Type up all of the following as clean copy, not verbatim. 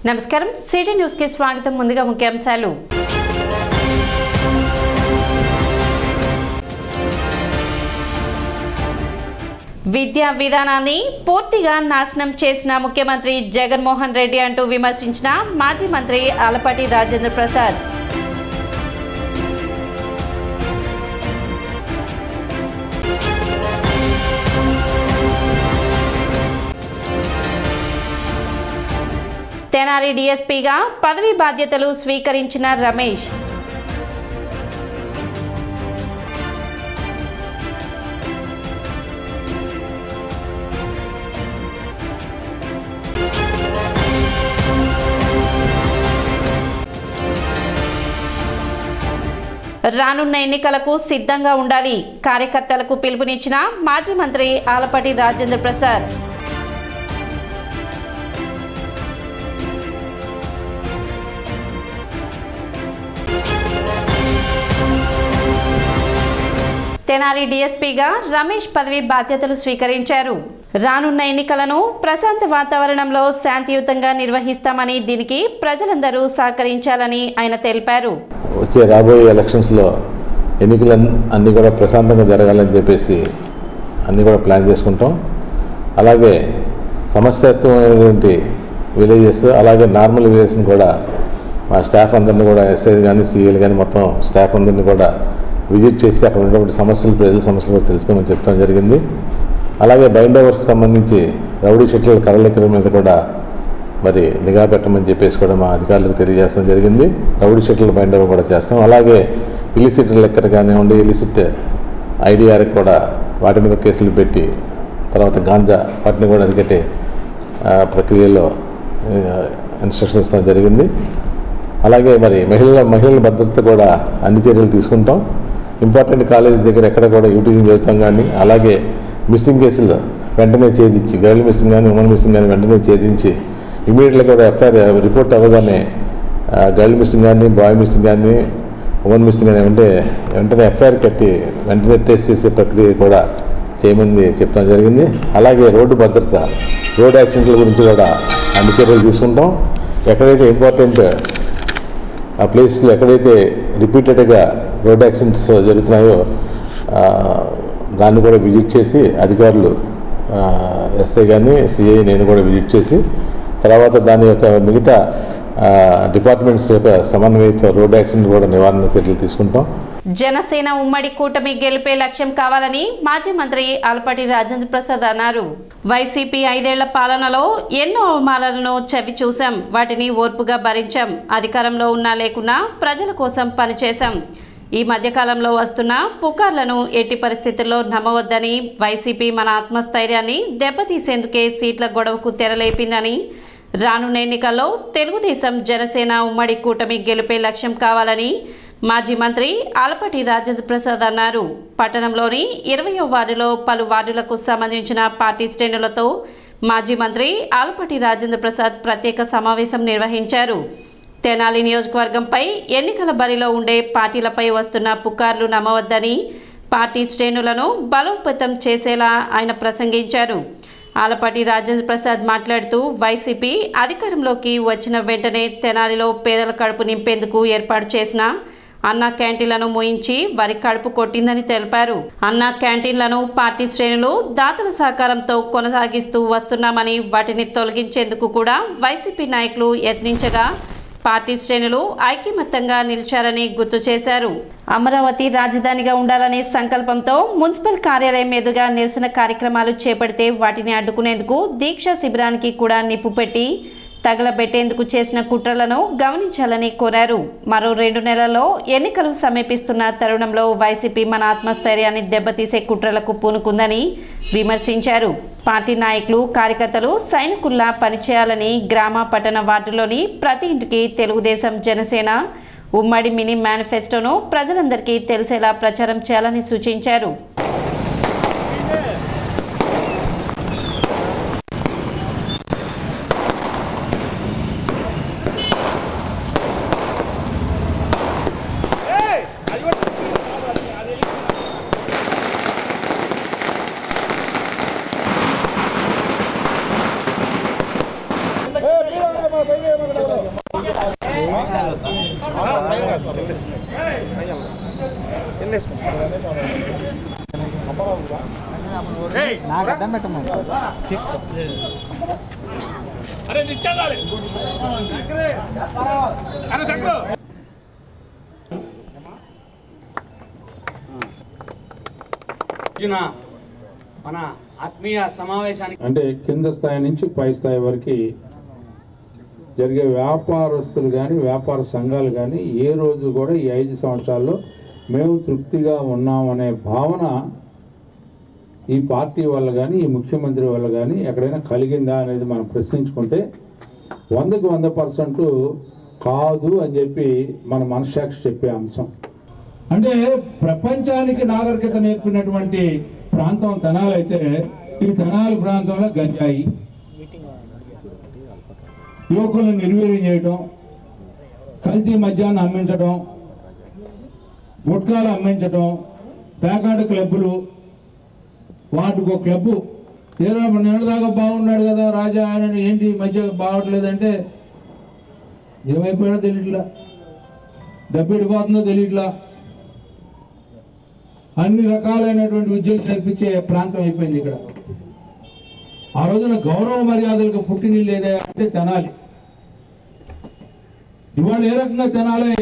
నమస్కారం city news కి స్వాగతం ముందుగా ముఖ్యాంశాలు విద్యా విధానాన్ని పూర్తిగా నాశనం చేసిన ముఖ్యమంత్రి జగన్మోహన్ రెడ్డి అంటూ విమర్శించిన మాజీ మంత్రి ఆలపాటి రాజేంద్ర ప్రసాద్ తెనాలి డీఎస్పీగా పదవి బాధ్యతలు స్వీకరించిన రమేష్ రానున్న ఎన్నికలకు సిద్ధంగా ఉండాలి కార్యకర్తలకు పిలుపునిచ్చిన మాజీ మంత్రి ఆలపాటి రాజేంద్ర ప్రసాద్ తెనాలి డీఎస్పీగా రమేష్ పదవి బాధ్యతలు స్వీకరించారు. రానున్న ఎన్నికలను ప్రశాంత వాతావరణంలో శాంతియుతంగా నిర్వహిస్తామని దీనికి ప్రజలందరూ సహకరించాలని ఆయన తెలిపారు. వచ్చే రాబోయే ఎలక్షన్స్లో ఎన్నికలు అన్నీ కూడా ప్రశాంతంగా జరగాలని చెప్పేసి అన్నీ కూడా ప్లాన్ చేసుకుంటాం. అలాగే సమస్యాత్మకమైనటువంటి విలేజెస్ అలాగే నార్మల్ విలేజెస్ని కూడా మా స్టాఫ్ అందరినీ కూడా ఎస్ఐలు కానీ సిఐలు కానీ మొత్తం స్టాఫ్ అందరినీ కూడా విజిట్ చేసి అక్కడ ఉన్నటువంటి సమస్యలు ప్రజల సమస్యలు కూడా తెలుసుకోమని చెప్తాం జరిగింది. అలాగే బైండ్ ఓవర్స్కి సంబంధించి రౌడీ షీట్ల కదలికల మీద కూడా మరి నిఘా పెట్టమని చెప్పేసి కూడా మా అధికారులకు తెలియజేస్తాం జరిగింది. రౌడీ షీట్ల బైండ్ ఓవర్ కూడా చేస్తాం. అలాగే ఇలిసిట్ లెక్కర్ కానివ్వండి ఇలిసిట్ ఐడిఆర్ కూడా వాటి మీద కేసులు పెట్టి తర్వాత గాంజా వాటిని కూడా అరికట్టే ప్రక్రియలో ఇన్స్ట్రక్షన్స్ ఇస్తాం జరిగింది. అలాగే మరి మహిళల భద్రత కూడా అన్ని చర్యలు తీసుకుంటాం. ఇంపార్టెంట్ కాలేజ్ దగ్గర ఎక్కడ కూడా యూటీజింగ్ జరుగుతాం కానీ అలాగే మిస్సింగ్ కేసులు వెంటనే ఛేదించి గర్ల్ మిస్సింగ్ కానీ ఉమెన్ మిస్సింగ్ కానీ వెంటనే ఛేదించి ఇమీడియట్గా కూడా ఎఫ్ఐఆర్ రిపోర్ట్ అవ్వగానే గర్ల్ మిస్సింగ్ కానీ బాయ్ మిస్సింగ్ కానీ ఉమెన్ మిస్సింగ్ కానీ వెంటనే ఎఫ్ఐఆర్ కట్టి వెంటనే టెస్ట్ చేసే ప్రక్రియ కూడా చేయమని చెప్తాం జరిగింది. అలాగే రోడ్డు భద్రత రోడ్ యాక్సిడెంట్ల గురించి కూడా అన్ని చర్యలు తీసుకుంటాం. ఎక్కడైతే ఇంపార్టెంట్ ఆ ప్లేస్లో ఎక్కడైతే రిపీటెడ్గా రోడ్ యాక్సిడెంట్స్ జరుగుతున్నాయో దాన్ని కూడా విజిట్ చేసి అధికారులు ఎస్ఐ కానీ సిఐ నేను కూడా విజిట్ చేసి తర్వాత దాని యొక్క మిగతా డిపార్ట్మెంట్స్ యొక్క సమన్వయంతో రోడ్ యాక్సిడెంట్ కూడా నివారణ చర్యలు తీసుకుంటాం. జనసేన ఉమ్మడి కూటమి గెలిపే లక్ష్యం కావాలని మాజీ మంత్రి ఆలపాటి రాజేంద్ర ప్రసాద్ అన్నారు. వైసీపీ 5 ఏళ్ల పాలనలో ఎన్నో అవమానాలను చవి చూశాం. వాటిని ఓర్పుగా భరించాం. అధికారంలో ఉన్నా లేకున్నా ప్రజల కోసం పనిచేశాం. ఈ మధ్యకాలంలో వస్తున్న పుకార్లను ఎట్టి పరిస్థితుల్లో నమ్మవద్దని వైసీపీ మన ఆత్మస్థైర్యాన్ని దెబ్బతీసేందుకే సీట్ల గొడవకు తెరలేపిందని రానున్న ఎన్నికల్లో తెలుగుదేశం జనసేన ఉమ్మడి కూటమి గెలిపే లక్ష్యం కావాలని మాజీ మంత్రి ఆలపాటి రాజేంద్ర ప్రసాద్ అన్నారు. పట్టణంలోని 20వ వార్డులో పలు వార్డులకు సంబంధించిన పార్టీ శ్రేణులతో మాజీ మంత్రి ఆలపాటి రాజేంద్ర ప్రసాద్ ప్రత్యేక సమావేశం నిర్వహించారు. తెనాలి నియోజకవర్గంపై ఎన్నికల బరిలో ఉండే పార్టీలపై వస్తున్న పుకార్లు నమ్మవద్దని పార్టీ శ్రేణులను బలోపేతం చేసేలా ఆయన ప్రసంగించారు. ఆలపాటి రాజేంద్ర ప్రసాద్ మాట్లాడుతూ వైసీపీ అధికారంలోకి వచ్చిన వెంటనే తెనాలిలో పేదల కడుపు నింపేందుకు ఏర్పాటు చేసిన అన్నా క్యాంటీన్లను మూయించి వారి కడుపు కొట్టిందని తెలిపారు. అన్నా క్యాంటీన్లను పార్టీ శ్రేణులు దాతల సహకారంతో కొనసాగిస్తూ వస్తున్నామని వాటిని తొలగించేందుకు కూడా వైసీపీ నాయకులు యత్నించగా పార్టీ శ్రేణులు ఐకమత్యంగా నిలిచారని గుర్తు చేశారు. అమరావతి రాజధానిగా ఉండాలనే సంకల్పంతో మున్సిపల్ కార్యాలయం ఎదురుగా నిరసన కార్యక్రమాలు చేపడితే వాటిని అడ్డుకునేందుకు దీక్షా శిబిరానికి కూడా నిప్పు పెట్టి తగలబెట్టేందుకు చేసిన కుట్రలను గమనించాలని కోరారు. మరో 2 నెలల్లో ఎన్నికలు సమీపిస్తున్న తరుణంలో వైసీపీ మన ఆత్మస్థైర్యాన్ని దెబ్బతీసే కుట్రలకు పూనుకుందని విమర్శించారు. పార్టీ నాయకులు కార్యకర్తలు సైనికుల్లా పనిచేయాలని గ్రామ పట్టణ వార్డులోని ప్రతి ఇంటికి తెలుగుదేశం జనసేన ఉమ్మడి మినీ మేనిఫెస్టోను ప్రజలందరికీ తెలిసేలా ప్రచారం చేయాలని సూచించారు. మన ఆత్మీయ సమావేశానికి అంటే కింద స్థాయి నుంచి పై స్థాయి వరకు జరిగే వ్యాపారస్తులు కానీ వ్యాపార సంఘాలు కానీ ఏ రోజు కూడా ఈ 5 సంవత్సరాల్లో మేము తృప్తిగా ఉన్నామనే భావన ఈ పార్టీ వల్ల కానీ ఈ ముఖ్యమంత్రి వల్ల కానీ ఎక్కడైనా కలిగిందా అనేది మనం ప్రశ్నించుకుంటే 100కి 100% కాదు అని చెప్పి మన మనస్సాక్షి చెప్పే అంశం. అంటే ప్రపంచానికి నాగరికత నేర్పినటువంటి ప్రాంతం తెనాలి అయితే ఈ తెనాలి ప్రాంతంలో గంజాయి, యువకులను నిర్వీర్యం చేయడం, కల్తీ మద్యాన్ని అమ్మించడం, గుట్కాలు అమ్మించడం, పేకాట క్లబ్బులు, వాటికి ఒక క్లబ్బు. ఏదో నిన్న దాకా బాగున్నాడు కదా రాజా ఆయన ఏంటి మధ్య బాగట్లేదంటే ఏమైపోయాడో తెలియట్లా, డబ్బు ఎడిపోతుందో తెలియట్లా. అన్ని రకాలైనటువంటి విద్యలు నేర్పించే ప్రాంతం అయిపోయింది ఇక్కడ. ఆ రోజున గౌరవ మర్యాదలకు పుట్టినీళ్ళు ఏదే అంటే తెనాలి. ఇవాళ ఏ రకంగా తెనాలి,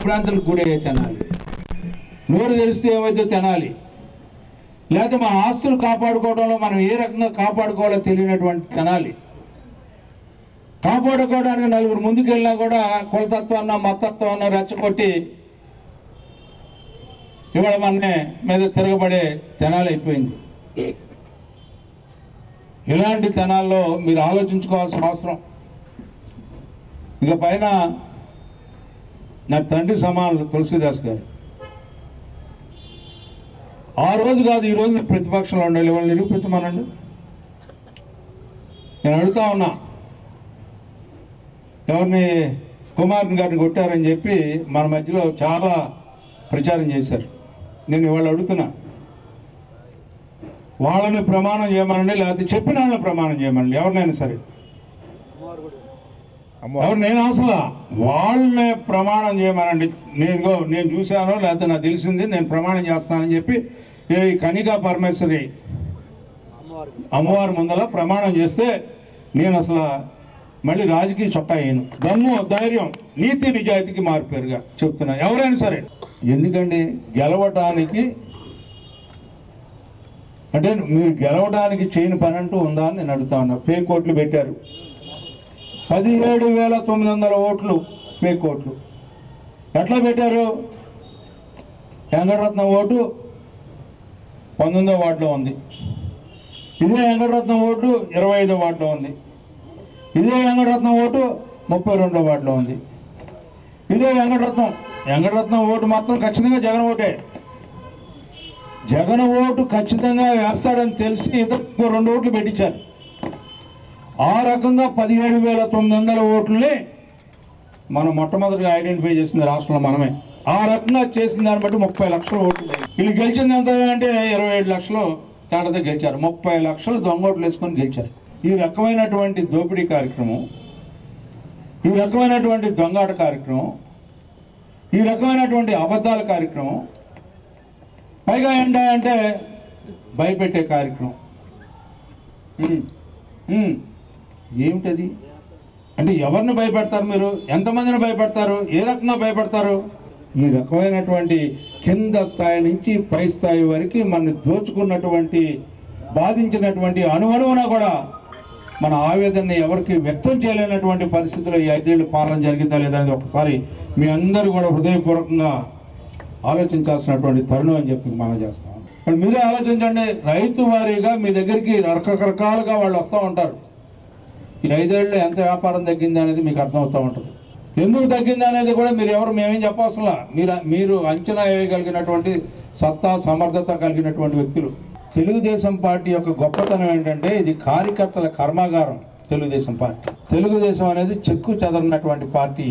ప్రాంతాలకు కూడా తెనాలి. నోరు తెరిస్తే ఏమైతే తెనాలి. లేకపోతే మన ఆస్తులు కాపాడుకోవడంలో మనం ఏ రకంగా కాపాడుకోవాలో తెలియనటువంటి తెనాలి. కాపాడుకోవడానికి నలుగురు ముందుకెళ్ళినా కూడా కులతత్వాన్న మతత్వాన్న రెచ్చగొట్టి ఇవాళ మన మీద తిరగబడే తెనాలి అయిపోయింది. ఇలాంటి తెనాల్లో మీరు ఆలోచించుకోవాల్సిన అవసరం. ఇక పైన నా తండ్రి సమానులు తులసిదాస్ గారు ఆ రోజు కాదు ఈ రోజు ప్రతిపక్షంలో ఉండాలి, వాళ్ళు నిరూపించమనండి. నేను అడుగుతా ఉన్నా, ఎవరిని కుమార్ గారిని కొట్టారని చెప్పి మన మధ్యలో చాలా ప్రచారం చేశారు. నేను ఇవాళ అడుగుతున్నా, వాళ్ళని ప్రమాణం చేయమనండి, లేకపోతే చెప్పిన వాళ్ళని ప్రమాణం చేయమనండి, ఎవరినైనా సరే. ఎవరు నేను అసలు వాళ్ళనే ప్రమాణం చేయమనండి. నేను చూశాను, లేకపోతే నాకు తెలిసింది, నేను ప్రమాణం చేస్తున్నానని చెప్పి ఈ కనికా పరమేశ్వరి అమ్మవారి ముందల ప్రమాణం చేస్తే నేను అసలు మళ్ళీ రాజకీయ చొక్కా అయ్యాను. దమ్ము, ధైర్యం, నీతి నిజాయితీకి మారిపోయారుగా చెప్తున్నా. ఎవరైనా సరే ఎందుకండి గెలవటానికి అంటే మీరు గెలవడానికి చేయని పని అంటూ ఉందా అని నేను అడుగుతా ఉన్నా. ఫేక్ ఓట్లు పెట్టారు, 17,900 ఓట్లు ఫేక్ ఓట్లు. ఎట్లా పెట్టారు? వెంకటరత్నం ఓటు 19వ వార్డులో ఉంది, ఇదే వెంకటరత్నం ఓటు 25వ వార్డులో ఉంది, ఇదే వెంకటరత్నం ఓటు 32వ వార్డులో ఉంది. ఇదే వెంకటరత్నం ఓటు మాత్రం ఖచ్చితంగా జగన్ ఓటే. జగన్ ఓటు ఖచ్చితంగా వేస్తాడని తెలిసి ఇతరులకు 2 ఓట్లు పెట్టించారు. ఆ రకంగా 17,900 ఓట్లని మనం మొట్టమొదటిగా ఐడెంటిఫై చేసింది రాష్ట్రంలో మనమే. ఆ రకంగా చేసిన దాన్ని బట్టి 30 లక్షల ఓట్లు. వీళ్ళు గెలిచింది ఎంత అంటే 27 లక్షలు తేడాతో గెలిచారు. 30 లక్షలు దొంగ ఓట్లు వేసుకొని గెలిచారు. ఈ రకమైనటువంటి దోపిడీ కార్యక్రమం, ఈ రకమైనటువంటి దొంగాట కార్యక్రమం, ఈ రకమైనటువంటి అబద్ధాల కార్యక్రమం, పైగా ఏంటంటే భయపెట్టే కార్యక్రమం. ఏమిటది అంటే ఎవరిని భయపెడతారు మీరు? ఎంతమందిని భయపెడతారు? ఏ రకంగా భయపెడతారు? ఈ రకమైనటువంటి కింద స్థాయి నుంచి పై స్థాయి వరకు మనని దోచుకున్నటువంటి, బాధించినటువంటి అణువణువున కూడా మన ఆవేదనని ఎవరికి వ్యక్తం చేయలేనటువంటి పరిస్థితుల్లో ఈ 5 ఏళ్ళు పాలన జరిగిందా లేదా అనేది ఒకసారి మీ అందరూ కూడా హృదయపూర్వకంగా ఆలోచించాల్సినటువంటి తరుణం అని చెప్పి మనం చేస్తాం. ఇప్పుడు మీరే ఆలోచించండి, రైతు వారీగా మీ దగ్గరికి రకరకాలుగా వాళ్ళు వస్తూ ఉంటారు. ఈ 5 ఏళ్ళు ఎంత వ్యాపారం తగ్గింది అనేది మీకు అర్థమవుతూ ఉంటుంది. ఎందుకు తగ్గింది అనేది కూడా మేమేం చెప్పవసలా. మీరు అంచనా వేయగలిగినటువంటి సత్తా, సమర్థత కలిగినటువంటి వ్యక్తులు. తెలుగుదేశం పార్టీ యొక్క గొప్పతనం ఏంటంటే ఇది కార్యకర్తల కర్మాగారం. తెలుగుదేశం పార్టీ, తెలుగుదేశం అనేది చెక్కు చెదరినటువంటి పార్టీ.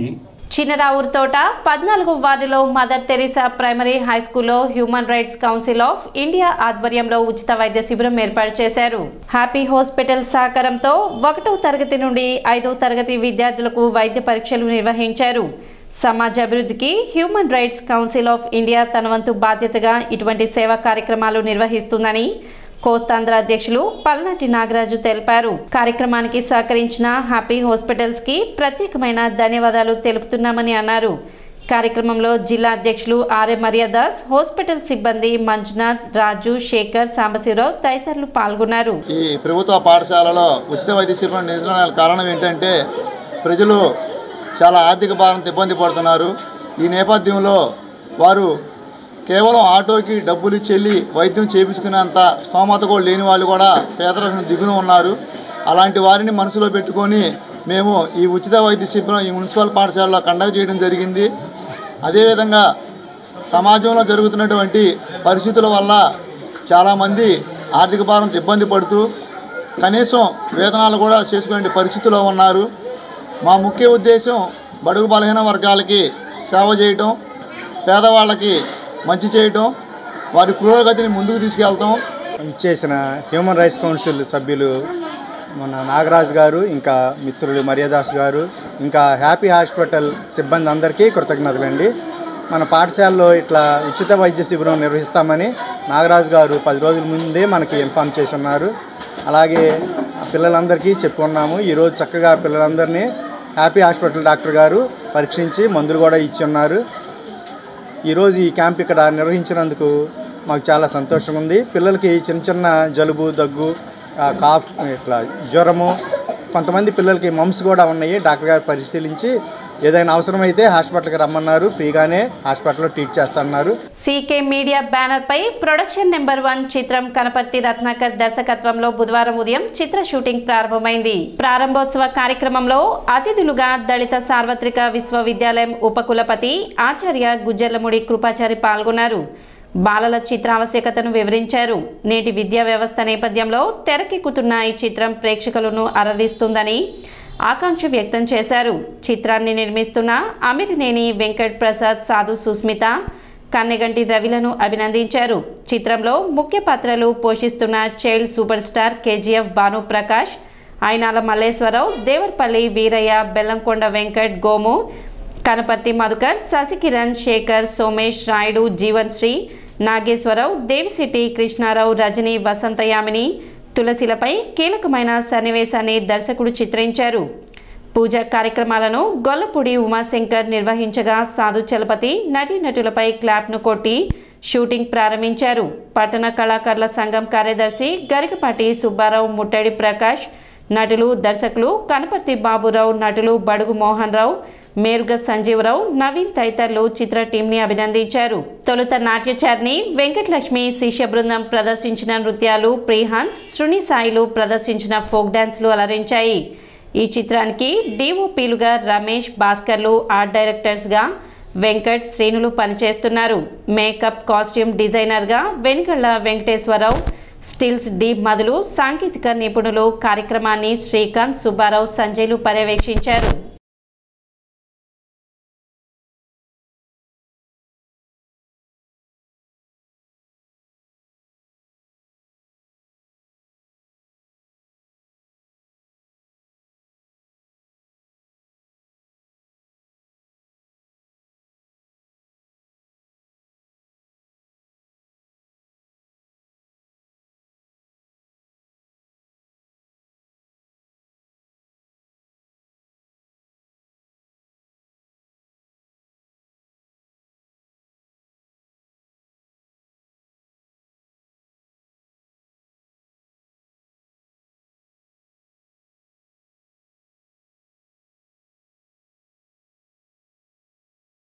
చిన్నరావూరు తోట 14వ వార్డులో మదర్ తెరీసా ప్రైమరీ హై స్కూల్లో human rights council of India ఆధ్వర్యంలో ఉచిత వైద్య శిబిరం ఏర్పాటు చేశారు. హ్యాపీ హాస్పిటల్ సహకారంతో 1వ తరగతి నుండి 5వ తరగతి విద్యార్థులకు వైద్య పరీక్షలు నిర్వహించారు. సమాజ అభివృద్ధికి human rights council of India తన వంతు బాధ్యతగా ఇటువంటి సేవా కార్యక్రమాలు నిర్వహిస్తుందని కోస్తాంధ్ర అధ్యక్షులు పల్నాటి నాగరాజు తెలిపారు. కార్యక్రమానికి సహకరించిన హ్యాపీ హాస్పిటల్స్ కి ప్రత్యేకమైన ధన్యవాదాలు తెలుపుతున్నామని అన్నారు. కార్యక్రమంలో జిల్లా అధ్యక్షులు ఆర్ఏ మర్యాదాస్, హాస్పిటల్ సిబ్బంది మంజునాథ్, రాజు, శేఖర్, సాంబశివరావు తదితరులు పాల్గొన్నారు. ఈ ప్రభుత్వ పాఠశాలలో ఉచిత వైద్య శిబిరం నిర్వహించడానికి కారణం ఏంటంటే ప్రజలు చాలా ఆర్థిక భారంతో ఇబ్బంది పడుతున్నారు. ఈ నేపథ్యంలో వారు కేవలం ఆటోకి డబ్బులు చెల్లి వైద్యం చేయించుకునేంత స్తోమత కూడా లేని వాళ్ళు కూడా పేదరికం దిగున ఉన్నారు. అలాంటి వారిని మనసులో పెట్టుకొని మేము ఈ ఉచిత వైద్య శిబిరం ఈ మున్సిపల్ పాఠశాలలో కండక్ట్ చేయడం జరిగింది. అదేవిధంగా సమాజంలో జరుగుతున్నటువంటి పరిస్థితుల వల్ల చాలామంది ఆర్థిక భారంతో ఇబ్బంది పడుతూ కనీసం వేతనాలు కూడా చేసుకునే పరిస్థితుల్లో ఉన్నారు. మా ముఖ్య ఉద్దేశం బడుగు బలహీన వర్గాలకి సేవ చేయటం, పేదవాళ్ళకి మంచి చేయటం, వారి పురోగతిని ముందుకు తీసుకెళ్తాం. ఇచ్చేసిన హ్యూమన్ రైట్స్ కౌన్సిల్ సభ్యులు మన నాగరాజు గారు, ఇంకా మిత్రులు మర్యాదాస్ గారు, ఇంకా హ్యాపీ హాస్పిటల్ సిబ్బంది అందరికీ కృతజ్ఞతలండి. మన పాఠశాలలో ఇట్లా ఉచిత వైద్య శిబిరం నిర్వహిస్తామని నాగరాజు గారు 10 రోజుల ముందే మనకి ఇన్ఫామ్ చేసి ఉన్నారు. అలాగే పిల్లలందరికీ చెప్పుకున్నాము. ఈరోజు చక్కగా పిల్లలందరినీ హ్యాపీ హాస్పిటల్ డాక్టర్ గారు పరీక్షించి మందులు కూడా ఇచ్చి ఉన్నారు. ఈరోజు ఈ క్యాంప్ ఇక్కడ నిర్వహించినందుకు మాకు చాలా సంతోషంగా ఉంది. పిల్లలకి చిన్న చిన్న జలుబు, దగ్గు, కాఫ్, ఇట్లా జ్వరము, కొంతమంది పిల్లలకి మమ్స్ కూడా ఉన్నాయి. డాక్టర్ గారు పరిశీలించి ఏదైనా అవసరమైతే హాస్పిటల్కి రమ్మన్నారు. ఫ్రీగానే హాస్పిటల్లో ట్రీట్ చేస్తున్నారు. సీకే మీడియా బ్యానర్ పై ప్రొడక్షన్ నెంబర్ 1 చిత్రం కనపర్తి రత్నాకర్ దర్శకత్వంలో బుధవారం ఉదయం చిత్ర షూటింగ్ ప్రారంభమైంది. ప్రారంభోత్సవ కార్యక్రమంలో అతిథులుగా దళిత సార్వత్రిక విశ్వవిద్యాలయం ఉపకులపతి ఆచార్య గుజ్జర్లముడి కృపాచారి పాల్గొన్నారు. బాలల చిత్రావశ్యకతను వివరించారు. నేటి విద్యా వ్యవస్థ నేపథ్యంలో తెరకెక్కుతున్న ఈ చిత్రం ప్రేక్షకులను అలరిస్తుందని ఆకాంక్ష వ్యక్తం చేశారు. చిత్రాన్ని నిర్మిస్తున్న అమిరినేని వెంకట్ ప్రసాద్, సాధు సుస్మిత, కన్నెగంటి రవిలను అభినందించారు. చిత్రంలో ముఖ్య పాత్రలు పోషిస్తున్న child super star KGF Bhanu Prakash, Ainala Malleswararao, Devarapalli Veeraiah, Bellamkonda Venkat, Gomu, Kanaparthi Madhukar, Sasikiran, Sekhar, Somesh, Rayudu, Jeevan Sri, Nageswararao, Devisiti Krishnarao, Rajani, Vasanthayamini, తులసిలపై కీలకమైన సన్నివేశాన్ని దర్శకుడు చిత్రించారు. పూజా కార్యక్రమాలను గొల్లపూడి ఉమాశంకర్ నిర్వహించగా సాధు చలపతి నటీనటులపై క్లాప్ను కొట్టి షూటింగ్ ప్రారంభించారు. పట్టణ కళాకారుల సంఘం కార్యదర్శి గరికపాటి సుబ్బారావు, ముట్టడి ప్రకాష్, నటులు, దర్శకులు కనపర్తి బాబురావు, నటులు బడుగు మోహన్ రావు, మేరుగ సంజీవరావు, నవీన్ తదితరులు చిత్ర టీంని అభినందించారు. తొలుత నాట్యచారిణి వెంకటలక్ష్మి శిష్య బృందం ప్రదర్శించిన నృత్యాలు, ప్రీహాన్స్, శృణి సాయిలు ప్రదర్శించిన ఫోక్ డాన్స్లు అలరించాయి. ఈ చిత్రానికి డిఓపీలుగా రమేష్, భాస్కర్లు, ఆర్ట్ డైరెక్టర్స్గా వెంకట్, శ్రీనులు పనిచేస్తున్నారు. మేకప్, కాస్ట్యూమ్ డిజైనర్గా వెనుగళ్ల వెంకటేశ్వరరావు, స్టిల్స్ డి మధులు, సాంకేతిక నిపుణులు. కార్యక్రమాన్ని శ్రీకాంత్, సుబ్బారావు, సంజయ్లు పర్యవేక్షించారు.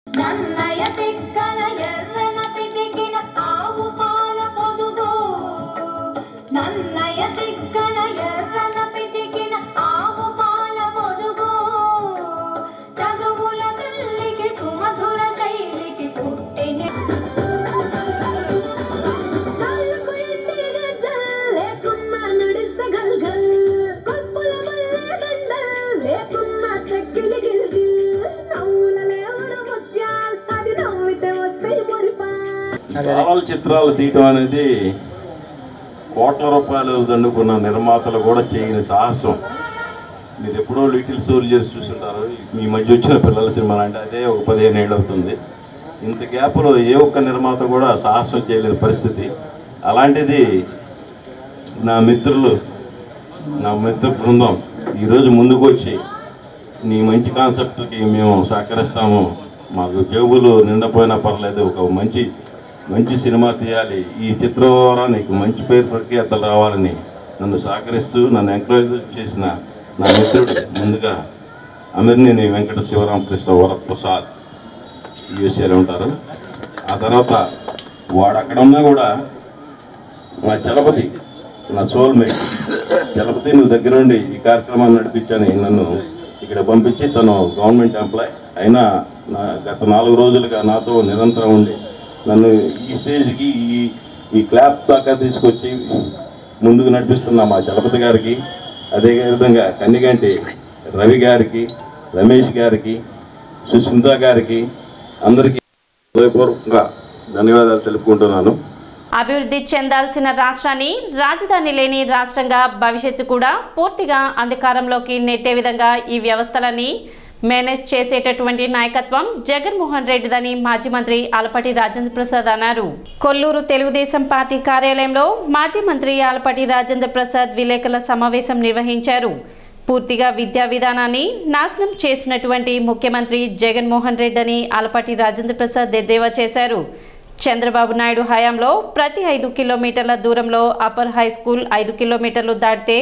నన్నయ తిక్కన ఎర్రన పిటికిన ఆవు పాల పొదుగు నన్నయ తిక్కన ఎర్రన పిటికిన ఆవు పాల పొదుగు చదువుల తల్లికి సుమధుర శైలికి పుట్టిన కళ్ళకు ఎత్తిన లేకున్నా నడిస్తే గల్గల్ కొప్పుల మల్లె దండల్ లేకున్నా చెక్కిలి గిల్గిల్ నవ్వుల చాలా చిత్రాలు తీయటం అనేది కోట్ల రూపాయలు దండుకున్న నిర్మాతలు కూడా చేయని సాహసం. మీరు ఎప్పుడో లిటిల్ సోల్జర్స్ చూస్తుంటారు, ఈ మధ్య వచ్చిన పిల్లల సినిమాలు అంటే అదే ఒక 15 ఏళ్ళు అవుతుంది. ఇంత గ్యాప్లో ఏ ఒక్క నిర్మాత కూడా సాహసం చేయలేని పరిస్థితి. అలాంటిది నా మిత్ర బృందం ఈరోజు ముందుకు వచ్చి నీ మంచి కాన్సెప్ట్కి మేము సహకరిస్తాము, మాకు జేబులు నిండపోయినా పర్లేదు, ఒక మంచి సినిమా తీయాలి, ఈ చిత్రం ద్వారా నీకు మంచి పేరు ప్రఖ్యాతలు రావాలని నన్ను సహకరిస్తూ నన్ను ఎంకరేజ్ చేసిన నా మిత్రుడు ముందుగా అమిర్నేని వెంకట శివరామకృష్ణ వరప్రసాద్ యూఎస్ఏలో ఉంటారు. ఆ తర్వాత వాడు అక్కడ ఉన్నా కూడా నా చలపతి, నా సోల్మేట్ చలపతి, నువ్వు దగ్గరుండి ఈ కార్యక్రమాన్ని నడిపించని నన్ను ఇక్కడ పంపించి, తను గవర్నమెంట్ ఎంప్లాయ్ అయినా గత 4 రోజులుగా నాతో నిరంతరం ఉండి నన్ను ఈ స్టేజ్కి ఈ క్లాప్ దాకా తీసుకొచ్చి ముందుకు నడిపిస్తున్న మా చలపతి గారికి, అదేవిధంగా కన్నిగంటి రవి గారికి, రమేష్ గారికి, సుస్మిత గారికి, అందరికీ హృదయపూర్వకంగా ధన్యవాదాలు తెలుపుకుంటున్నాను. అభివృద్ధి చెందాల్సిన రాష్ట్రాన్ని రాజధాని లేని రాష్ట్రంగా భవిష్యత్తు కూడా పూర్తిగా అంధకారంలోకి నెట్టే విధంగా ఈ వ్యవస్థలన్నీ మేనేజ్ చేసేటటువంటి నాయకత్వం జగన్మోహన్ రెడ్డిదని మాజీ మంత్రి ఆలపాటి రాజేంద్ర ప్రసాద్ అన్నారు. కొల్లూరు తెలుగుదేశం పార్టీ కార్యాలయంలో మాజీ మంత్రి ఆలపాటి రాజేంద్ర ప్రసాద్ విలేకరుల సమావేశం నిర్వహించారు. పూర్తిగా విద్యా విధానాన్ని నాశనం చేసినటువంటి ముఖ్యమంత్రి జగన్మోహన్ రెడ్డి అని ఆలపాటి రాజేంద్ర ప్రసాద్ ఎద్దేవా చేశారు. చంద్రబాబు నాయుడు హయాంలో ప్రతి 5 కిలోమీటర్ల దూరంలో అప్పర్ హై స్కూల్, 5 కిలోమీటర్లు దాటితే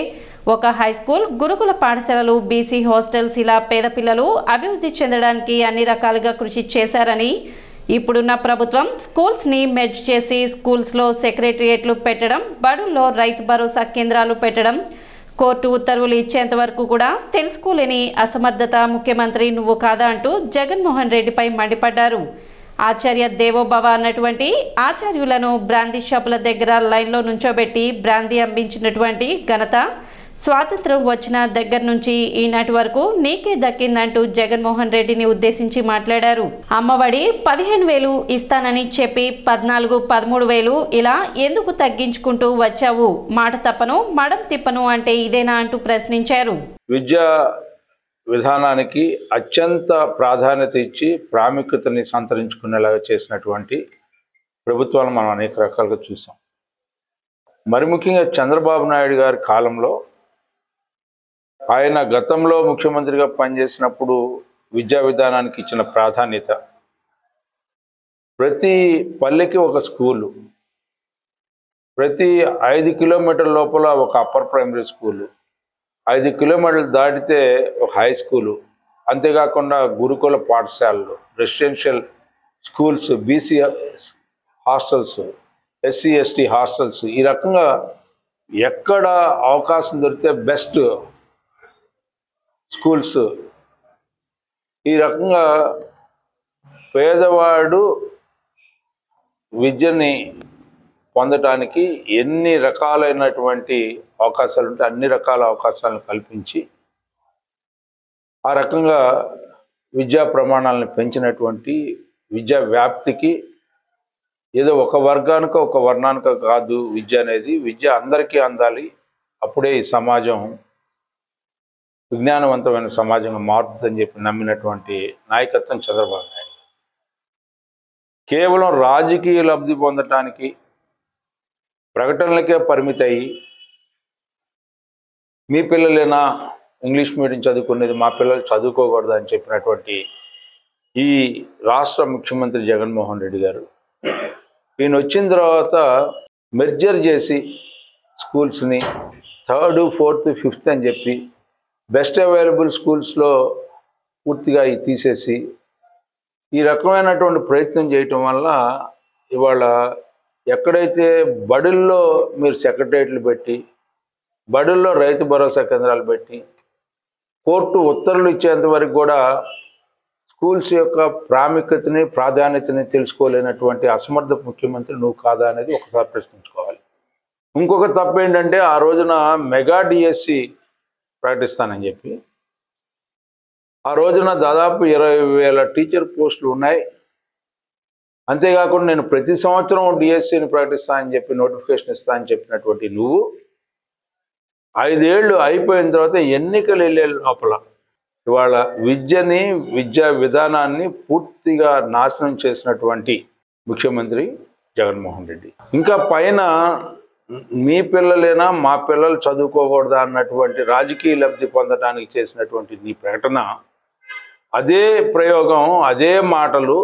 ఒక హై స్కూల్, గురుకుల పాఠశాలలు, బీసీ హాస్టల్స్, ఇలా పేద పిల్లలు అభివృద్ధి చెందడానికి అన్ని రకాలుగా కృషి చేశారని, ఇప్పుడున్న ప్రభుత్వం స్కూల్స్ని మెర్జ్ చేసి స్కూల్స్లో సెక్రటరియేట్లు పెట్టడం, బడుల్లో రైతు భరోసా కేంద్రాలు పెట్టడం, కోర్టు ఉత్తర్వులు ఇచ్చేంత వరకు కూడా తెలుసుకోలేని అసమర్థత ముఖ్యమంత్రి నువ్వు కాదా అంటూ జగన్మోహన్ రెడ్డిపై మండిపడ్డారు. ఆచార్య దేవోభవ అన్నటువంటి ఆచార్యులను బ్రాందీ షాపుల దగ్గర లైన్లో నుంచోబెట్టి బ్రాందీ అందించినటువంటి ఘనత స్వాతంత్రం వచ్చిన దగ్గర నుంచి ఈనాటి వరకు నీకే దక్కిందంటూ జగన్మోహన్ రెడ్డిని ఉద్దేశించి మాట్లాడారు. అమ్మఒడి 15,000 ఇస్తానని చెప్పి 14,000, 13,000 ఇలా ఎందుకు తగ్గించుకుంటూ వచ్చావు? మాట తప్పను, మడం తిప్పను అంటే ఇదేనా అంటూ ప్రశ్నించారు. విద్యా విధానానికి అత్యంత ప్రాధాన్యత ఇచ్చి ప్రాముఖ్యతని సంతరించుకునేలాగా చేసినటువంటి ప్రభుత్వాలను మనం అనేక రకాలుగా చూసాం. మరి ముఖ్యంగా చంద్రబాబు నాయుడు గారి కాలంలో ఆయన గతంలో ముఖ్యమంత్రిగా పనిచేసినప్పుడు విద్యా విధానానికి ఇచ్చిన ప్రాధాన్యత, ప్రతి పల్లెకి ఒక స్కూలు, ప్రతి 5 కిలోమీటర్ల లోపల ఒక అప్పర్ ప్రైమరీ స్కూలు, 5 కిలోమీటర్లు దాటితే ఒక హై స్కూలు, అంతేకాకుండా గురుకుల పాఠశాలలు, residential schools, BC hostels, SC ST hostels, ఈ రకంగా ఎక్కడ అవకాశం దొరికితే బెస్ట్ స్కూల్స్, ఈ రకంగా పేదవాడు విద్యని పొందటానికి ఎన్ని రకాలైనటువంటి అవకాశాలు ఉంటే అన్ని రకాల అవకాశాలను కల్పించి ఆ రకంగా విద్యా ప్రమాణాలను పెంచినటువంటి విద్యా వ్యాప్తికి ఏదో ఒక వర్గానికో ఒక వర్ణానికో కాదు విద్య అనేది, విద్య అందరికీ అందాలి, అప్పుడే ఈ సమాజం విజ్ఞానవంతమైన సమాజంగా మారుతుందని చెప్పి నమ్మినటువంటి నాయకత్వం చంద్రబాబు నాయుడు. కేవలం రాజకీయ లబ్ధి పొందటానికి ప్రకటనలకే పరిమితయి, మీ పిల్లలేనా ఇంగ్లీష్ మీడియం చదువుకునేది, మా పిల్లలు చదువుకోకూడదు అని చెప్పినటువంటి ఈ రాష్ట్ర ముఖ్యమంత్రి జగన్మోహన్ రెడ్డి గారు ఈయన వచ్చిన తర్వాత మెర్జర్ చేసి స్కూల్స్ని 3rd, 4th, 5th అని చెప్పి బెస్ట్ అవైలబుల్ స్కూల్స్లో పూర్తిగా తీసేసి ఈ రకమైనటువంటి ప్రయత్నం చేయటం వల్ల ఇవాళ ఎక్కడైతే బడుల్లో మీరు సెక్రటరియట్లు పెట్టి, బడుల్లో రైతు భరోసా కేంద్రాలు పెట్టి, కోర్టు ఉత్తర్వులు ఇచ్చేంత వరకు కూడా స్కూల్స్ యొక్క ప్రాముఖ్యతని ప్రాధాన్యతని తెలుసుకోలేనటువంటి అసమర్థ ముఖ్యమంత్రి నువ్వు కాదా అనేది ఒకసారి ప్రశ్నించుకోవాలి. ఇంకొక తప్పు ఏంటంటే ఆ రోజున మెగా డిఎస్సి ప్రకటిస్తానని చెప్పి ఆ రోజున దాదాపు 20,000 టీచర్ పోస్టులు ఉన్నాయి. అంతేకాకుండా నేను ప్రతి సంవత్సరం డిఎస్సిని ప్రకటిస్తా అని చెప్పి నోటిఫికేషన్ ఇస్తా అని చెప్పినటువంటి నువ్వు 5 ఏళ్ళు అయిపోయిన తర్వాత ఎన్నికలు వెళ్ళే లోపల ఇవాళ విద్యా విధానాన్ని పూర్తిగా నాశనం చేసినటువంటి ముఖ్యమంత్రి జగన్మోహన్ రెడ్డి. ఇంకా పైన మీ పిల్లలేనా మా పిల్లలు చదువుకోకూడదా అన్నటువంటి రాజకీయ లబ్ధి పొందడానికి చేసినటువంటి నీ ప్రకటన, అదే ప్రయోగం, అదే మాటలు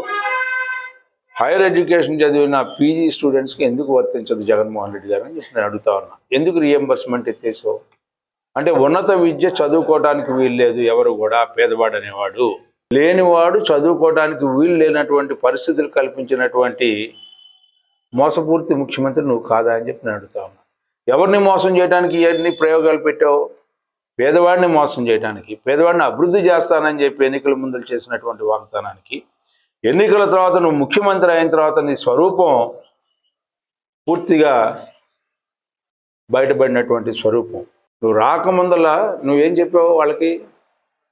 హైయర్ ఎడ్యుకేషన్ చదివిన పీజీ స్టూడెంట్స్కి ఎందుకు వర్తించదు జగన్మోహన్ రెడ్డి గారు అని చెప్పి నేను అడుగుతా ఉన్నా. ఎందుకు రీఎంబర్స్మెంట్ ఎత్తేసావు? అంటే ఉన్నత విద్య చదువుకోవడానికి వీలు లేదు, ఎవరు కూడా పేదవాడు అనేవాడు లేనివాడు చదువుకోవడానికి వీలు లేనటువంటి పరిస్థితులు కల్పించినటువంటి మోసపూర్తి ముఖ్యమంత్రి నువ్వు కాదా అని చెప్పి నేను అడుగుతా ఉన్నా. ఎవరిని మోసం చేయడానికి ఎన్ని ప్రయోగాలు పెట్టావు? పేదవాడిని మోసం చేయడానికి, పేదవాడిని అభివృద్ధి చేస్తానని చెప్పి ఎన్నికల ముందు చేసినటువంటి వాగ్దానానికి, ఎన్నికల తర్వాత నువ్వు ముఖ్యమంత్రి అయిన తర్వాత నీ స్వరూపం పూర్తిగా బయటపడినటువంటి స్వరూపం. నువ్వు రాకముందల నువ్వేం చెప్పావు? వాళ్ళకి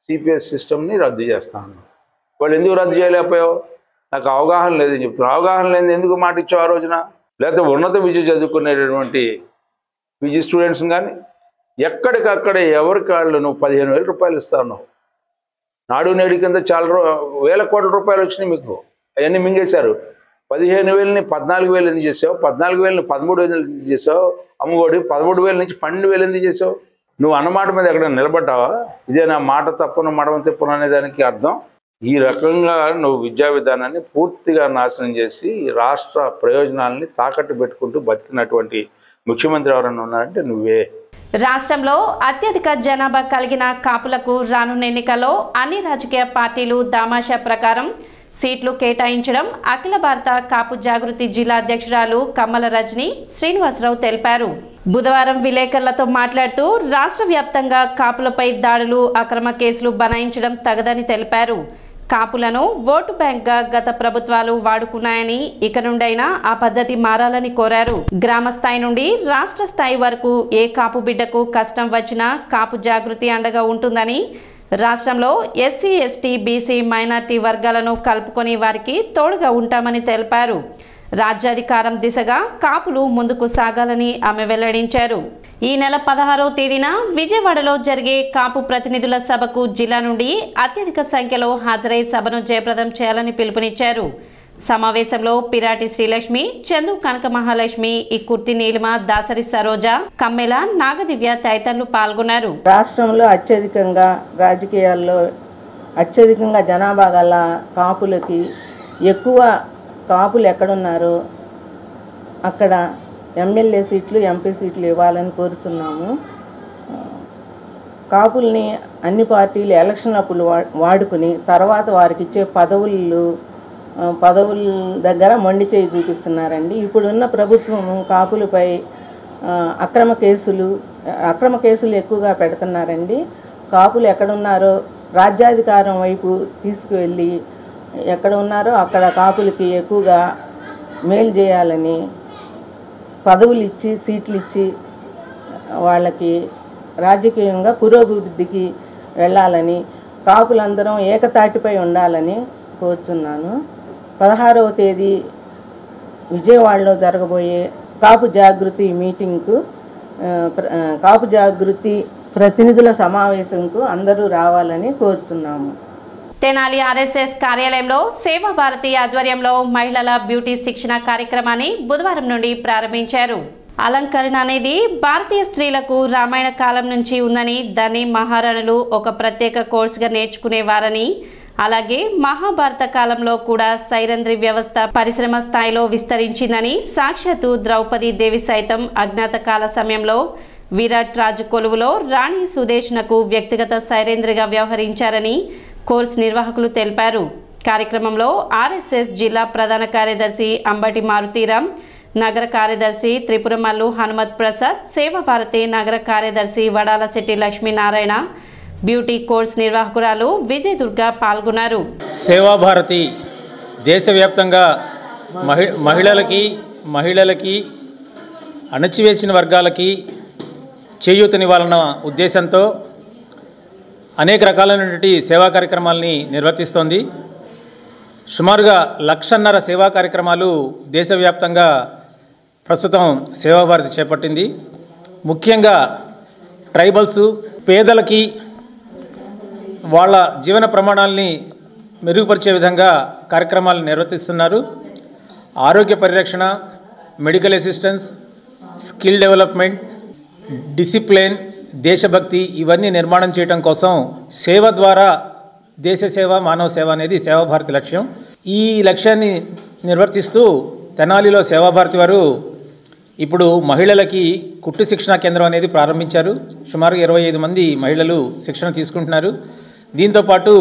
సిపిఎస్ సిస్టమ్ని రద్దు చేస్తాను. వాళ్ళు ఎందుకు రద్దు చేయలేకపోయావు? నాకు అవగాహన లేదని చెప్తున్నావు. అవగాహన లేని ఎందుకు మాట ఇచ్చావు ఆ రోజున? లేకపోతే ఉన్నత విద్య చదువుకునేటటువంటి పీజీ స్టూడెంట్స్ని కానీ ఎక్కడికక్కడ ఎవరికి వాళ్ళు నువ్వు 15,000 రూపాయలు ఇస్తా ఉన్నావు. నాడు నేడు కింద చాలా వేల కోట్ల రూపాయలు వచ్చినాయి మీకు, అవన్నీ మింగేశారు. 15,000ని 14,000 ఎందుకు చేసావు? 14,000ని 13,000 ఎందుకు చేసావు? అమ్మఒడి 13,000 నుంచి 12,000 ఎందుకు చేసావు? నువ్వు అన్నమాట మీద ఎక్కడ నిలబడ్డావా? ఇదే నా మాట తప్పును మడమ తిప్పును అనే దానికి అర్థం. ఈ రకంగా నువ్వు విద్యా విధానాన్ని పూర్తిగా నాశనం చేసి రాష్ట్ర ప్రయోజనాలని తాకట్టు పెట్టుకుంటూ బతికినటువంటి ముఖ్యమంత్రి ఎవరన్నా ఉన్నారంటే నువ్వే. రాష్ట్రంలో అత్యధిక జనాభా కలిగిన కాపులకు రానున్న ఎన్నికల్లో అన్ని రాజకీయ పార్టీలు దామాషా ప్రకారం సీట్లు కేటాయించడం అఖిల భారత కాపు జాగృతి జిల్లా అధ్యక్షురాలు కమ్మల రజని శ్రీనివాసరావు తెలిపారు. బుధవారం విలేకరులతో మాట్లాడుతూ రాష్ట్ర వ్యాప్తంగా కాపులపై దాడులు, అక్రమ కేసులు బనాయించడం తగదని తెలిపారు. కాపులను ఓటు బ్యాంక్గా గత ప్రభుత్వాలు వాడుకున్నాయని, ఇక నుండైనా ఆ పద్ధతి మారాలని కోరారు. గ్రామ స్థాయి నుండి రాష్ట్ర స్థాయి వరకు ఏ కాపు బిడ్డకు కష్టం వచ్చినా కాపు జాగృతి అండగా ఉంటుందని, రాష్ట్రంలో ఎస్సీ, ఎస్టీ, బీసీ, మైనార్టీ వర్గాలను కలుపుకొని వారికి తోడుగా ఉంటామని తెలిపారు. రాజ్యాధికారం దిశగా కాపులు ముందుకు సాగాలని ఆమె వెల్లడించారు. ఈ నెల 16వ తేదీన విజయవాడలో జరిగే కాపు ప్రతినిధుల సభకు జిల్లా నుండి అత్యధిక సంఖ్యలో హాజరై సభను జయప్రదం చేయాలని పిలుపునిచ్చారు. సమావేశంలో పిరాటి శ్రీలక్ష్మి, చందు కనక మహాలక్ష్మి, ఇక్కుర్తి నీలిమ, దాసరి సరోజ, కమ్మెల, నాగదివ్య తదితరులు పాల్గొన్నారు. రాష్ట్రంలో అత్యధికంగా రాజకీయాల్లో అత్యధికంగా జనాభా గల కాపులకి ఎక్కువ కాపులు ఎక్కడున్నారో అక్కడ ఎమ్మెల్యే సీట్లు, ఎంపీ సీట్లు ఇవ్వాలని కోరుతున్నాము. కాపుల్ని అన్ని పార్టీలు ఎలక్షన్ అప్పుడు వాడుకుని తర్వాత వారికి ఇచ్చే పదవుల దగ్గర మొండి చేయి చూపిస్తున్నారండి. ఇప్పుడున్న ప్రభుత్వము కాపులపై అక్రమ కేసులు ఎక్కువగా పెడుతున్నారండి. కాపులు ఎక్కడున్నారో రాజ్యాధికారం వైపు తీసుకువెళ్ళి ఎక్కడ ఉన్నారో అక్కడ కాపులకి ఎక్కువగా మేలు చేయాలని, పదవులు ఇచ్చి, సీట్లు ఇచ్చి వాళ్ళకి రాజకీయంగా పురోభివృద్ధికి వెళ్ళాలని, కాపులందరం ఏకతాటిపై ఉండాలని కోరుచున్నాను. 16వ తేదీ విజయవాడలో జరగబోయే కాపు జాగృతి మీటింగ్కు, కాపు జాగృతి ప్రతినిధుల సమావేశంకు అందరూ రావాలని కోరుచున్నాము. తెనాలి ఆర్ఎస్ఎస్ కార్యాలయంలో సేవా భారతి ఆధ్వర్యంలో మహిళల బ్యూటీ శిక్షణ కార్యక్రమాన్ని బుధవారం నుండి ప్రారంభించారు. అలంకరణ అనేది భారతీయ స్త్రీలకు రామాయణ కాలం నుంచి ఉందని, దాన్ని మహారాణులు ఒక ప్రత్యేక కోర్సుగా నేర్చుకునేవారని, అలాగే మహాభారత కాలంలో కూడా సైరంధ్రి వ్యవస్థ పరిశ్రమ స్థాయిలో విస్తరించిందని, సాక్షాత్తు ద్రౌపది దేవి సైతం అజ్ఞాత కాల సమయంలో విరాట్ రాజు కొలువులో రాణి సుదేష్నకు వ్యక్తిగత సైరేంద్రిగా వ్యవహరించారని కోర్సు నిర్వాహకులు తెలిపారు. కార్యక్రమంలో ఆర్ఎస్ఎస్ జిల్లా ప్రధాన కార్యదర్శి అంబటి మారుతీరామ్, నగర కార్యదర్శి త్రిపురమల్లు హనుమత్ ప్రసాద్, సేవాభారతి నగర కార్యదర్శి వడాల శెట్టి లక్ష్మీనారాయణ, బ్యూటీ కోర్స్ నిర్వాహకురాలు విజయదుర్గ పాల్గొన్నారు. సేవాభారతి దేశవ్యాప్తంగా మహిళలకి అణచివేసిన వర్గాలకి చేయూతనివ్వాలన్న ఉద్దేశంతో అనేక రకాలైనటువంటి సేవా కార్యక్రమాలని నిర్వర్తిస్తోంది. సుమారుగా 1,50,000 సేవా కార్యక్రమాలు దేశవ్యాప్తంగా ప్రస్తుతం సేవాభారతి చేపట్టింది. ముఖ్యంగా ట్రైబల్స్ పేదలకి వాళ్ళ జీవన ప్రమాణాలని మెరుగుపరిచే విధంగా కార్యక్రమాలు నిర్వర్తిస్తున్నారు. ఆరోగ్య పరిరక్షణ, medical assistance, skill development, discipline, దేశభక్తి ఇవన్నీ నిర్మాణం చేయడం కోసం సేవ ద్వారా దేశ సేవ, మానవ సేవ అనేది సేవాభారతి లక్ష్యం. ఈ లక్ష్యాన్ని నిర్వర్తిస్తూ తెనాలిలో సేవాభారతి వారు ఇప్పుడు మహిళలకి కుట్టు శిక్షణా కేంద్రం అనేది ప్రారంభించారు. సుమారు 25 మంది మహిళలు శిక్షణ తీసుకుంటున్నారు. దీంతోపాటు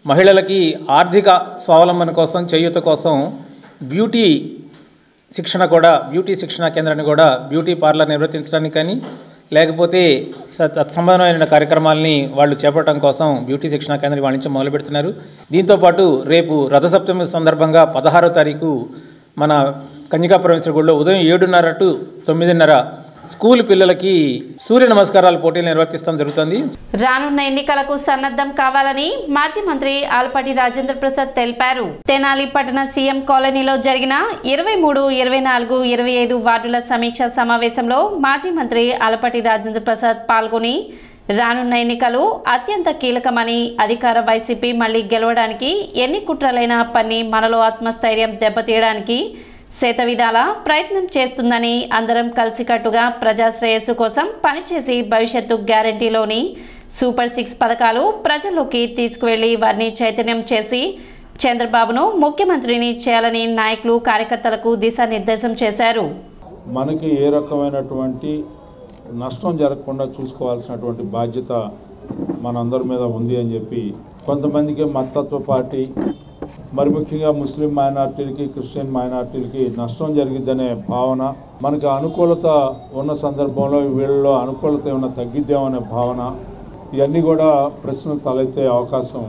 మహిళలకి ఆర్థిక స్వావలంబన కోసం, చేయూత కోసం బ్యూటీ శిక్షణా కేంద్రాన్ని కూడా బ్యూటీ పార్లర్ నిర్వర్తించడానికి కానీ లేకపోతే తత్సంబంధమైన కార్యక్రమాలని వాళ్ళు చేపట్టడం కోసం బ్యూటీ శిక్షణా కేంద్రం వాళ్ళ నుంచి మొదలు పెడుతున్నారు. దీంతోపాటు రేపు రథసప్తమి సందర్భంగా 16వ తారీఖు మన కన్యకాపురమేశ్వర గుడిలో ఉదయం 7:30 to 9:30 స్కూల్ పిల్లలకి సూర్య నమస్కారాల పోటీలు నిర్వర్తిస్తాం జరుగుతుంది. రానున్న ఎన్నికలకు సన్నద్ధం కావాలని మాజీ మంత్రి ఆలపాటి రాజేంద్ర ప్రసాద్ తెలిపారు. తెనాలి పట్టణ సీఎం కాలనీలో జరిగిన 23, 24, 25 వార్డుల సమీక్ష సమావేశంలో మాజీ మంత్రి ఆలపాటి రాజేంద్ర ప్రసాద్ పాల్గొని రానున్న ఎన్నికలు అత్యంత కీలకమని, అధికార వైసీపీ మళ్లీ గెలవడానికి ఎన్ని కుట్రలైనా పన్ని మనలో ఆత్మస్థైర్యం దెబ్బతీయడానికి శతవిధాల ప్రయత్నం చేస్తుందని, అందరం కలిసికట్టుగా ప్రజా శ్రేయస్సు కోసం పనిచేసి భవిష్యత్తు గ్యారంటీలోని సూపర్ 6 పథకాలు ప్రజల్లోకి తీసుకువెళ్లి వారిని చైతన్యం చేసి చంద్రబాబును ముఖ్యమంత్రిని చేయాలని నాయకులు, కార్యకర్తలకు దిశానిర్దేశం చేశారు. మనకి ఏ రకమైనటువంటి నష్టం జరగకుండా చూసుకోవాల్సినటువంటి బాధ్యత మనందరి మీద ఉంది అని చెప్పి కొంతమందికి మతత్వ పార్టీ, మరి ముఖ్యంగా ముస్లిం మైనార్టీలకి, క్రిస్టియన్ మైనార్టీలకి నష్టం జరిగిద్దనే భావన, మనకి అనుకూలత ఉన్న సందర్భంలో వీళ్ళలో అనుకూలత ఏమైనా తగ్గిద్దామనే భావన, ఇవన్నీ కూడా ప్రశ్నలు తలెత్తే అవకాశం.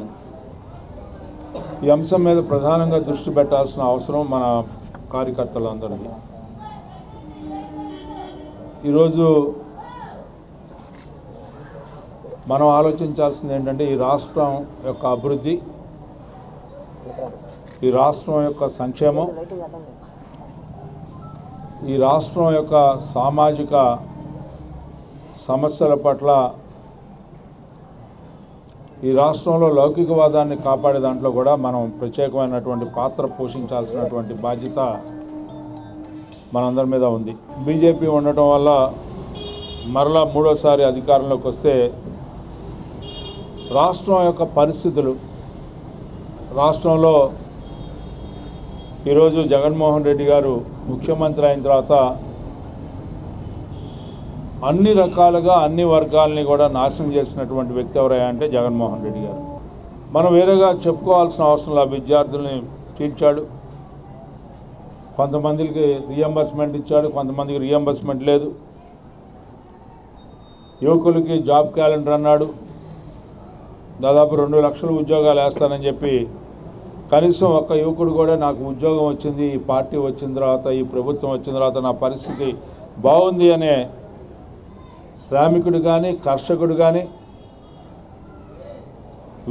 ఈ అంశం మీద ప్రధానంగా దృష్టి పెట్టాల్సిన అవసరం మన కార్యకర్తలందరికీ. ఈరోజు మనం ఆలోచించాల్సింది ఏంటంటే ఈ రాష్ట్రం యొక్క అభివృద్ధి, ఈ రాష్ట్రం యొక్క సంక్షేమం, ఈ రాష్ట్రం యొక్క సామాజిక సమస్యల పట్ల, ఈ రాష్ట్రంలో లౌకికవాదాన్ని కాపాడే దాంట్లో కూడా మనం ప్రత్యేకమైనటువంటి పాత్ర పోషించాల్సినటువంటి బాధ్యత మనందరి మీద ఉంది. బీజేపీ ఉండటం వల్ల మరలా మూడోసారి అధికారంలోకి వస్తే రాష్ట్రం యొక్క పరిస్థితులు, రాష్ట్రంలో ఈరోజు జగన్మోహన్ రెడ్డి గారు ముఖ్యమంత్రి అయిన తర్వాత అన్ని రకాలుగా అన్ని వర్గాలని కూడా నాశనం చేసినటువంటి వ్యక్తి ఎవరయ్యా అంటే జగన్మోహన్ రెడ్డి గారు. మనం వేరేగా చెప్పుకోవాల్సిన అవసరం విద్యార్థుల్ని తీర్చాడు, కొంతమందికి రీఎంబర్స్మెంట్ ఇచ్చాడు, కొంతమందికి రీఎంబర్స్మెంట్ లేదు. యువకులకి జాబ్ క్యాలెండర్ అన్నాడు, దాదాపు 2 లక్షల ఉద్యోగాలు వేస్తానని చెప్పి కనీసం ఒక్క యువకుడు కూడా నాకు ఉద్యోగం వచ్చింది, ఈ పార్టీ వచ్చిన తర్వాత, ఈ ప్రభుత్వం వచ్చిన తర్వాత నా పరిస్థితి బాగుంది అనే శ్రామికుడు కానీ, కర్షకుడు కానీ,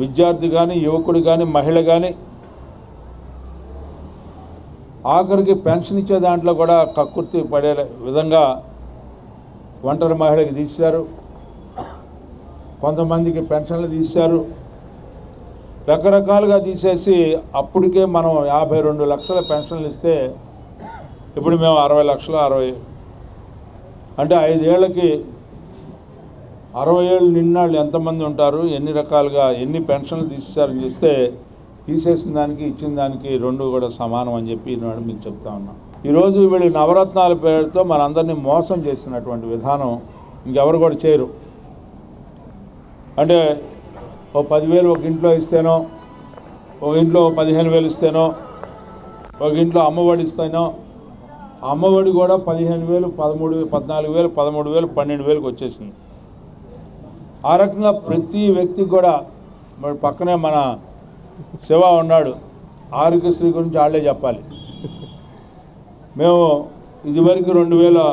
విద్యార్థి కానీ, యువకుడు కానీ, మహిళ కానీ, ఆఖరికి పెన్షన్ ఇచ్చే దాంట్లో కూడా కక్కుర్తి పడే విధంగా ఒంటరి మహిళకి తీశారు, కొంతమందికి పెన్షన్లు తీశారు, రకరకాలుగా తీసేసి అప్పటికే మనం 52 లక్షల పెన్షన్లు ఇస్తే ఇప్పుడు మేము 60 లక్షలు, 60 అంటే 5 ఏళ్ళకి 60 ఏళ్ళు నిన్నాళ్ళు ఎంతమంది ఉంటారు, ఎన్ని రకాలుగా ఎన్ని పెన్షన్లు తీసేశారని చూస్తే తీసేసిన దానికి ఇచ్చిన దానికి 2 కూడా సమానం అని చెప్పి ఈనాడు మీకు చెప్తా ఉన్నాం. ఈరోజు వీళ్ళు నవరత్నాల పేరుతో మనందరినీ మోసం చేసినటువంటి విధానం ఇంకెవరు కూడా చేయరు. అంటే ఓ 10,000 ఒక ఇంట్లో ఇస్తేనో, ఒక ఇంట్లో 15,000 ఇస్తేనో, ఒక ఇంట్లో అమ్మఒడి ఇస్తేనో, అమ్మఒడి కూడా 15,000, 13,000, 14,000, 13,000, 12,000కి వచ్చేసింది. ఆ రకంగా ప్రతి వ్యక్తికి కూడా మరి పక్కనే మన శివ ఉన్నాడు, ఆరోగ్యశ్రీ గురించి వాళ్ళే చెప్పాలి. మేము ఇదివరకు 2,000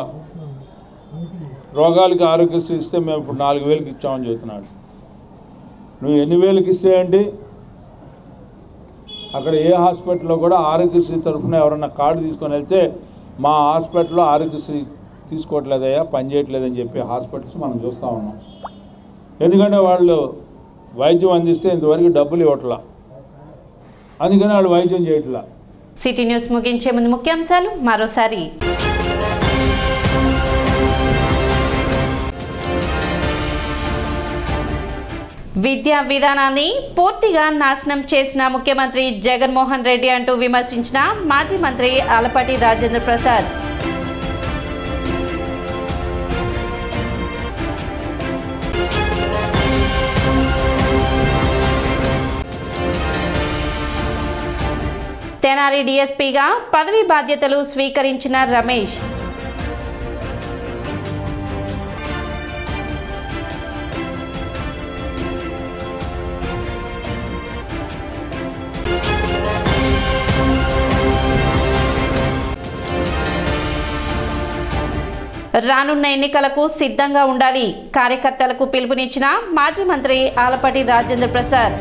రోగాలకి ఆరోగ్యశ్రీ ఇస్తే మేము ఇప్పుడు 4,000కి ఇచ్చామని చెబుతున్నాడు. నువ్వు ఎన్ని వేలకి ఇస్తే ఏంటి, అక్కడ ఏ హాస్పిటల్లో కూడా ఆరోగ్యశ్రీ తరఫున ఎవరన్నా కార్డు తీసుకొని వెళ్తే మా హాస్పిటల్లో ఆరోగ్యశ్రీ తీసుకోవట్లేదయ్యా, పనిచేయట్లేదని చెప్పి హాస్పిటల్స్ మనం చూస్తూ ఉన్నాం. ఎందుకంటే వాళ్ళు వైద్యం అందిస్తే ఇంతవరకు డబ్బులు ఇవ్వట్లా, అందుకని వాళ్ళు వైద్యం చేయట్లా. సిటీ న్యూస్ ముగించే ముందు ముఖ్యాంశాలు మరోసారి. విద్యా విధానాన్ని పూర్తిగా నాశనం చేసిన ముఖ్యమంత్రి జగన్మోహన్ రెడ్డి అంటూ విమర్శించిన మాజీ మంత్రి ఆలపాటి రాజేంద్ర ప్రసాద్. తెనాలి డీఎస్పీగా పదవి బాధ్యతలు స్వీకరించిన రమేష్. రానున్న ఎన్నికలకు సిద్ధంగా ఉండాలి, కార్యకర్తలకు పిలుపునిచ్చిన మాజీ మంత్రి ఆలపాటి రాజేంద్ర ప్రసాద్.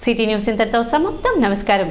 సిటీ న్యూస్ ఇంతటితో సమాప్తం. నమస్కారం.